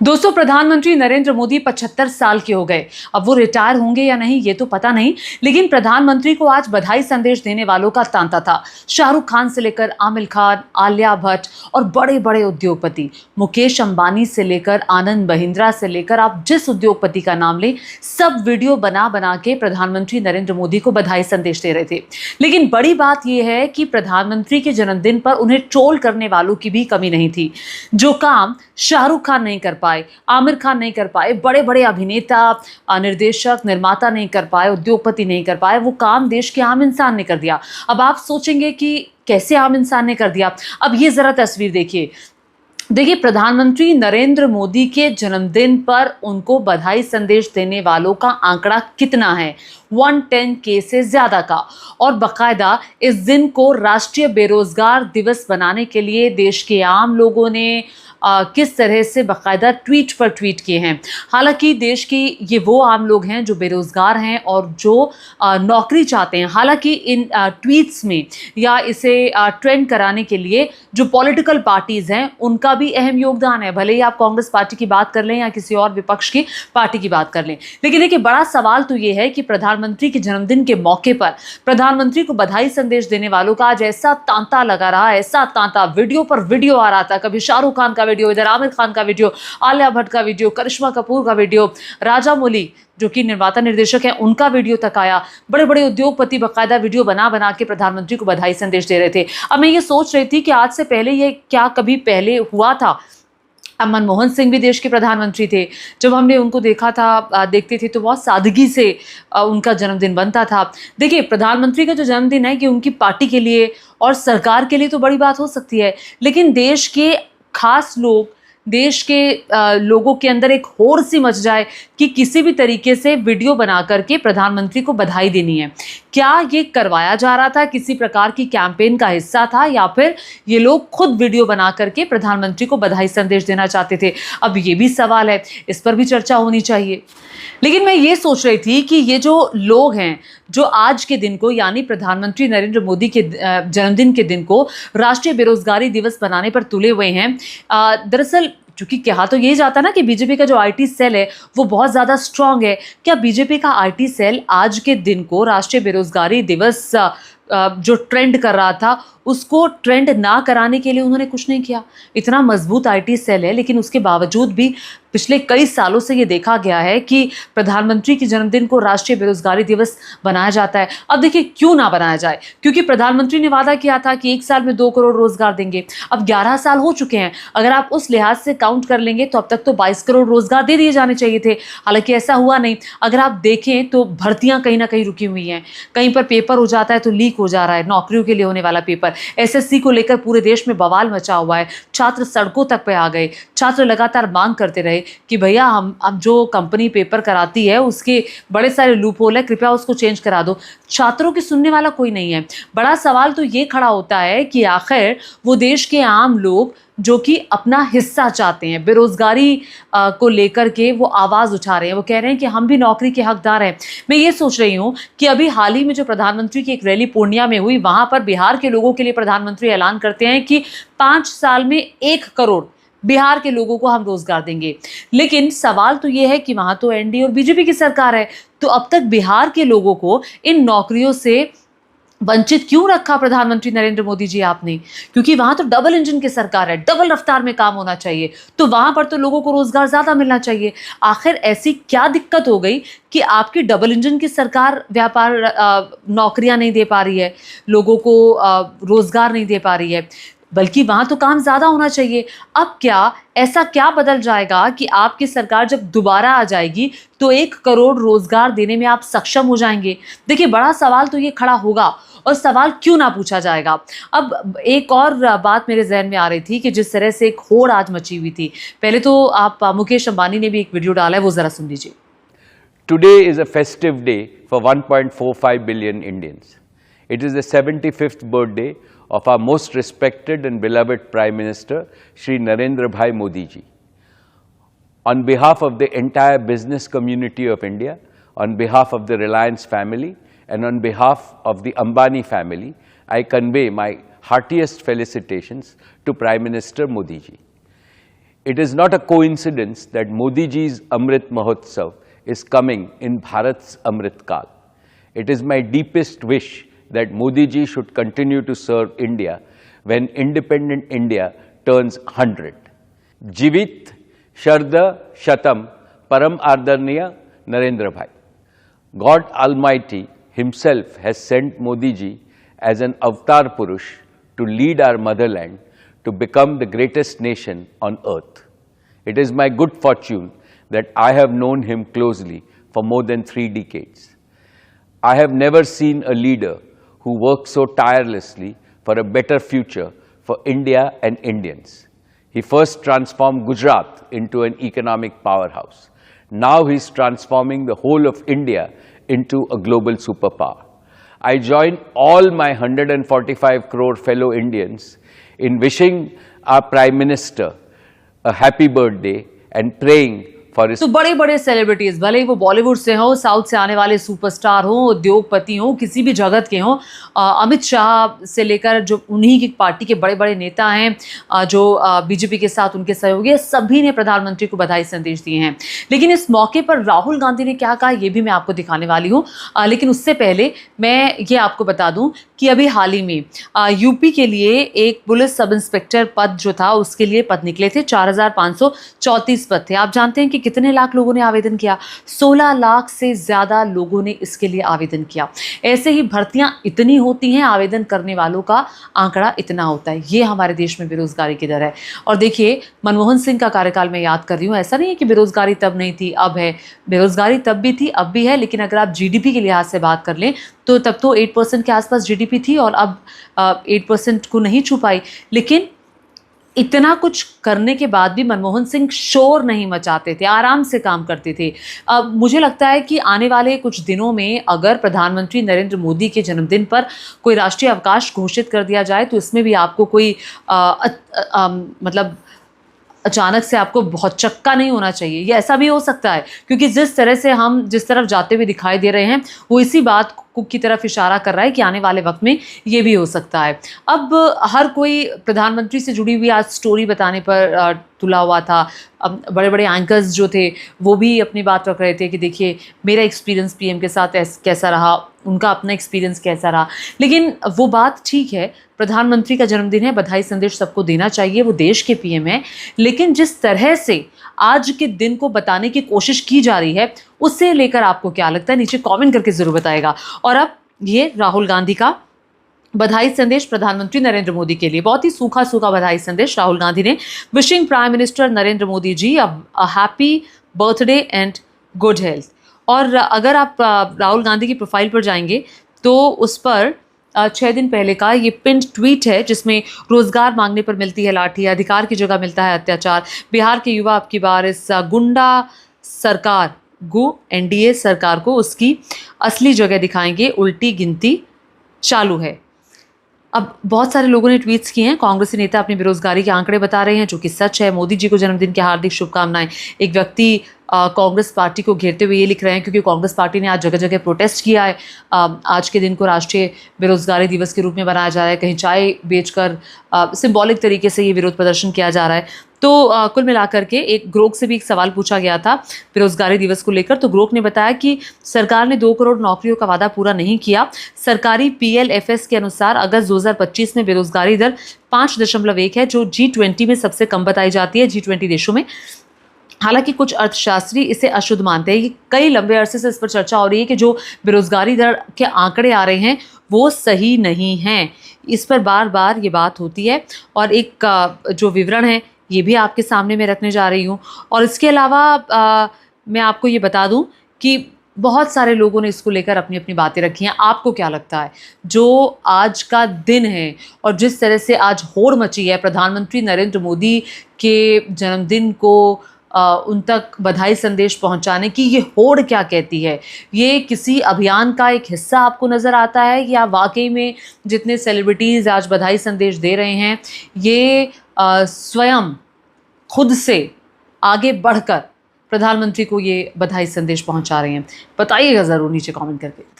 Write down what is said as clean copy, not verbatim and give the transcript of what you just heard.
दोस्तों, प्रधानमंत्री नरेंद्र मोदी 75 साल के हो गए। अब वो रिटायर होंगे या नहीं ये तो पता नहीं, लेकिन प्रधानमंत्री को आज बधाई संदेश देने वालों का तांता था। शाहरुख खान से लेकर आमिर खान, आलिया भट्ट और बड़े बड़े उद्योगपति, मुकेश अंबानी से लेकर आनंद महिंद्रा से लेकर आप जिस उद्योगपति का नाम लें, सब वीडियो बना बना के प्रधानमंत्री नरेंद्र मोदी को बधाई संदेश दे रहे थे। लेकिन बड़ी बात यह है कि प्रधानमंत्री के जन्मदिन पर उन्हें ट्रोल करने वालों की भी कमी नहीं थी। जो काम शाहरुख खान नहीं कर पाए, आमिर खान नहीं कर पाए, बड़े बड़े अभिनेता, निर्देशक, निर्माता नहीं कर पाए, उद्योगपति नहीं कर पाए, वो काम देश के आम इंसान ने कर दिया। अब आप सोचेंगे कि कैसे आम इंसान ने कर दिया? अब ये जरा तस्वीर देखिए। प्रधानमंत्री नरेंद्र मोदी के जन्मदिन पर उनको बधाई संदेश देने वालों का आंकड़ा कितना है? 110K से ज्यादा का। और बाकायदा इस दिन को राष्ट्रीय बेरोजगार दिवस बनाने के लिए देश के आम लोगों ने किस तरह से बाकायदा ट्वीट पर ट्वीट किए हैं। हालांकि देश के ये वो आम लोग हैं जो बेरोजगार हैं और जो नौकरी चाहते हैं। हालांकि इन ट्वीट्स में या इसे ट्रेंड कराने के लिए जो पॉलिटिकल पार्टीज हैं उनका भी अहम योगदान है। भले ही आप कांग्रेस पार्टी की बात कर लें या किसी और विपक्ष की पार्टी की बात कर लें, लेकिन देखिए बड़ा सवाल तो ये है कि प्रधानमंत्री के जन्मदिन के मौके पर प्रधानमंत्री को बधाई संदेश देने वालों का आज ऐसा तांता लगा रहा, ऐसा तांता, वीडियो पर वीडियो आ रहा था। कभी शाहरुख खान का वीडियो, इधर आमिर खान का वीडियो, आलिया भट्ट का वीडियो, करिश्मा कपूर का वीडियो, राजा मौली जो कि निर्माता निर्देशक हैं उनका वीडियो तक आया। बड़े बड़े उद्योगपति बाकायदा वीडियो बना बना के प्रधानमंत्री को बधाई संदेश दे रहे थे। अब मैं ये सोच रही थी कि आज से पहले ये क्या कभी पहले हुआ था? अब मनमोहन सिंह भी देश के प्रधानमंत्री थे। जब हमने उनको देखा था, देखते थे तो बहुत सादगी से उनका जन्मदिन बनता था। देखिए, प्रधानमंत्री का जो जन्मदिन है कि उनकी पार्टी के लिए और सरकार के लिए तो बड़ी बात हो सकती है, लेकिन देश के खास लोग, देश के लोगों के अंदर एक होड़ सी मच जाए कि किसी भी तरीके से वीडियो बना करके प्रधानमंत्री को बधाई देनी है। क्या ये करवाया जा रहा था, किसी प्रकार की कैंपेन का हिस्सा था, या फिर ये लोग खुद वीडियो बना करके प्रधानमंत्री को बधाई संदेश देना चाहते थे? अब ये भी सवाल है, इस पर भी चर्चा होनी चाहिए। लेकिन मैं ये सोच रही थी कि ये जो लोग हैं जो आज के दिन को, यानी प्रधानमंत्री नरेंद्र मोदी के जन्मदिन के दिन को राष्ट्रीय बेरोजगारी दिवस बनाने पर तुले हुए हैं, दरअसल क्योंकि कहा तो ये जाता ना कि बीजेपी का जो आईटी सेल है वो बहुत ज़्यादा स्ट्रांग है। क्या बीजेपी का आईटी सेल आज के दिन को राष्ट्रीय बेरोजगारी दिवस जो ट्रेंड कर रहा था उसको ट्रेंड ना कराने के लिए उन्होंने कुछ नहीं किया? इतना मजबूत आईटी सेल है, लेकिन उसके बावजूद भी पिछले कई सालों से ये देखा गया है कि प्रधानमंत्री के जन्मदिन को राष्ट्रीय बेरोजगारी दिवस बनाया जाता है। अब देखिए, क्यों ना बनाया जाए? क्योंकि प्रधानमंत्री ने वादा किया था कि 1 साल में 2 करोड़ रोजगार देंगे। अब 11 साल हो चुके हैं, अगर आप उस लिहाज से काउंट कर लेंगे तो अब तक तो 22 करोड़ रोजगार दे दिए जाने चाहिए थे। हालांकि ऐसा हुआ नहीं। अगर आप देखें तो भर्तियां कहीं ना कहीं रुकी हुई हैं, कहीं पर पेपर हो जाता है तो लीक हो जा रहा है, नौकरियों के लिए होने वाला पेपर। एसएससी को लेकर पूरे देश में बवाल मचा हुआ है, छात्र सड़कों तक पे आ गए। छात्र लगातार मांग करते रहे कि भैया हम अब जो कंपनी पेपर कराती है उसके बड़े सारे लूपहोल है, कृपया उसको चेंज करा दो। छात्रों की सुनने वाला कोई नहीं है। बड़ा सवाल तो ये खड़ा होता है कि आखिर वो देश के आम लोग जो कि अपना हिस्सा चाहते हैं, बेरोजगारी को लेकर के वो आवाज़ उठा रहे हैं, वो कह रहे हैं कि हम भी नौकरी के हकदार हैं। मैं ये सोच रही हूँ कि अभी हाल ही में जो प्रधानमंत्री की एक रैली पूर्णिया में हुई, वहाँ पर बिहार के लोगों के लिए प्रधानमंत्री ऐलान करते हैं कि 5 साल में 1 करोड़ बिहार के लोगों को हम रोजगार देंगे। लेकिन सवाल तो ये है कि वहाँ तो एनडीए और बीजेपी की सरकार है, तो अब तक बिहार के लोगों को इन नौकरियों से वंचित क्यों रखा प्रधानमंत्री नरेंद्र मोदी जी आपने? क्योंकि वहां तो डबल इंजन की सरकार है, डबल रफ्तार में काम होना चाहिए, तो वहां पर तो लोगों को रोजगार ज्यादा मिलना चाहिए। आखिर ऐसी क्या दिक्कत हो गई कि आपकी डबल इंजन की सरकार नौकरियां नहीं दे पा रही है, लोगों को रोजगार नहीं दे पा रही है, बल्कि वहां तो काम ज्यादा होना चाहिए? अब क्या ऐसा क्या बदल जाएगा कि आपकी सरकार जब दोबारा आ जाएगी तो 1 करोड़ रोजगार देने में आप सक्षम हो जाएंगे? देखिए, बड़ा सवाल तो ये खड़ा होगा, और सवाल क्यों ना पूछा जाएगा। अब एक और बात मेरे जहन में आ रही थी कि जिस तरह से एक होड़ आज मची हुई थी, पहले तो आप मुकेश अंबानी ने भी एक वीडियो डाला है, वो जरा सुन लीजिए। Today is a festive day for 1.45 billion Indians. It is the 75th birthday of our most respected and beloved Prime Minister, Shri Narendra Bhai Modi ji. On behalf of the entire business community of India, on behalf of the Reliance family, and on behalf of the Ambani family, I convey my heartiest felicitations to Prime Minister Modi ji. It is not a coincidence that Modi ji's Amrit Mahotsav is coming in Bharat's Amrit Kal. It is my deepest wish that Modi ji should continue to serve India when independent India turns 100. Jivit Sharda Shatam Param Ardarniya Narendra Bhai. God Almighty Himself has sent Modi ji as an avatar Purush to lead our motherland to become the greatest nation on earth. It is my good fortune that I have known him closely for more than 3 decades. I have never seen a leader who worked so tirelessly for a better future for India and Indians. He first transformed Gujarat into an economic powerhouse. Now he is transforming the whole of India into a global superpower. I join all my 145 crore fellow Indians in wishing our Prime Minister a happy birthday and praying for his... तो बड़े बड़े celebrities, भले ही वो बॉलीवुड से हो, south से आने वाले सुपरस्टार हो, उद्योगपति हो, किसी भी जगत के हो, अमित शाह से लेकर जो उन्हीं की पार्टी के बड़े बड़े नेता हैं, जो बीजेपी के साथ उनके सहयोगी, सभी ने प्रधानमंत्री को बधाई संदेश दिए हैं। लेकिन इस मौके पर राहुल गांधी ने क्या कहा, ये भी मैं आपको दिखाने वाली हूँ। लेकिन उससे पहले मैं ये आपको बता दूं कि अभी हाल ही में यूपी के लिए एक पुलिस सब इंस्पेक्टर पद जो था, उसके लिए पद निकले थे। 4534 पद थे। आप जानते हैं कि कितने लाख लोगों ने आवेदन किया? 16 लाख से ज़्यादा लोगों ने इसके लिए आवेदन किया। ऐसे ही भर्तियां इतनी होती हैं, आवेदन करने वालों का आंकड़ा इतना होता है। ये हमारे देश में बेरोजगारी की दर है। और देखिए, मनमोहन सिंह का कार्यकाल मैं याद कर रही हूँ। ऐसा नहीं है कि बेरोजगारी तब नहीं थी, अब है। बेरोजगारी तब भी थी, अब भी है। लेकिन अगर आप जीडीपी के लिहाज से बात कर लें तो तब तो 8% के आसपास जीडीपी थी और अब 8% को नहीं छू पाई। लेकिन इतना कुछ करने के बाद भी मनमोहन सिंह शोर नहीं मचाते थे, आराम से काम करते थे। अब मुझे लगता है कि आने वाले कुछ दिनों में अगर प्रधानमंत्री नरेंद्र मोदी के जन्मदिन पर कोई राष्ट्रीय अवकाश घोषित कर दिया जाए तो इसमें भी आपको कोई मतलब अचानक से आपको बहुत चक्का नहीं होना चाहिए। ये ऐसा भी हो सकता है क्योंकि जिस तरह से हम जिस तरफ जाते हुए दिखाई दे रहे हैं वो इसी बात की तरफ इशारा कर रहा है कि आने वाले वक्त में ये भी हो सकता है। अब हर कोई प्रधानमंत्री से जुड़ी हुई आज स्टोरी बताने पर तुला हुआ था। अब बड़े बड़े एंकर्स जो थे वो भी अपनी बात रख रहे थे कि देखिए मेरा एक्सपीरियंस पीएम के साथ कैसा रहा, उनका अपना एक्सपीरियंस कैसा रहा। लेकिन वो बात ठीक है, प्रधानमंत्री का जन्मदिन है, बधाई संदेश सबको देना चाहिए, वो देश के पीएम है। लेकिन जिस तरह से आज के दिन को बताने की कोशिश की जा रही है उससे लेकर आपको क्या लगता है, नीचे कमेंट करके ज़रूर बताएगा। और अब ये राहुल गांधी का बधाई संदेश प्रधानमंत्री नरेंद्र मोदी के लिए, बहुत ही सूखा सूखा बधाई संदेश राहुल गांधी ने। Wishing prime minister Narendra Modi ji a happy birthday and good health. और अगर आप राहुल गांधी की प्रोफाइल पर जाएंगे तो उस पर 6 दिन पहले का ये पिंड ट्वीट है जिसमें रोजगार मांगने पर मिलती है लाठी, अधिकार की जगह मिलता है अत्याचार, बिहार के युवा अब की बार इस गुंडा सरकार एनडीए सरकार को उसकी असली जगह दिखाएंगे, उल्टी गिनती चालू है। अब बहुत सारे लोगों ने ट्वीट्स किए हैं। कांग्रेसी नेता अपनी बेरोजगारी के आंकड़े बता रहे हैं जो कि सच है। मोदी जी को जन्मदिन की हार्दिक शुभकामनाएं। एक व्यक्ति कांग्रेस पार्टी को घेरते हुए ये लिख रहे हैं क्योंकि कांग्रेस पार्टी ने आज जगह जगह प्रोटेस्ट किया है। आज के दिन को राष्ट्रीय बेरोजगारी दिवस के रूप में मनाया जा रहा है। कहीं चाय बेचकर सिंबॉलिक तरीके से ये विरोध प्रदर्शन किया जा रहा है। तो कुल मिलाकर के एक ग्रोक से भी एक सवाल पूछा गया था बेरोजगारी दिवस को लेकर। तो ग्रोक ने बताया कि सरकार ने 2 करोड़ नौकरियों का वादा पूरा नहीं किया। सरकारी PLFS के अनुसार अगस्त 2025 में बेरोजगारी दर 5.1 है जो G20 में सबसे कम बताई जाती है, G20 देशों में। हालांकि कुछ अर्थशास्त्री इसे अशुद्ध मानते हैं। कई लंबे अरसे से इस पर चर्चा हो रही है कि जो बेरोजगारी दर के आंकड़े आ रहे हैं वो सही नहीं हैं। इस पर बार बार ये बात होती है और एक जो विवरण है ये भी आपके सामने मैं रखने जा रही हूँ। और इसके अलावा मैं आपको ये बता दूँ कि बहुत सारे लोगों ने इसको लेकर अपनी अपनी बातें रखी हैं। आपको क्या लगता है जो आज का दिन है और जिस तरह से आज होड़ मची है प्रधानमंत्री नरेंद्र मोदी के जन्मदिन को उन तक बधाई संदेश पहुंचाने की, ये होड़ क्या कहती है? ये किसी अभियान का एक हिस्सा आपको नज़र आता है या वाकई में जितने सेलिब्रिटीज़ आज बधाई संदेश दे रहे हैं ये स्वयं खुद से आगे बढ़कर प्रधानमंत्री को ये बधाई संदेश पहुंचा रहे हैं? बताइएगा ज़रूर नीचे कमेंट करके।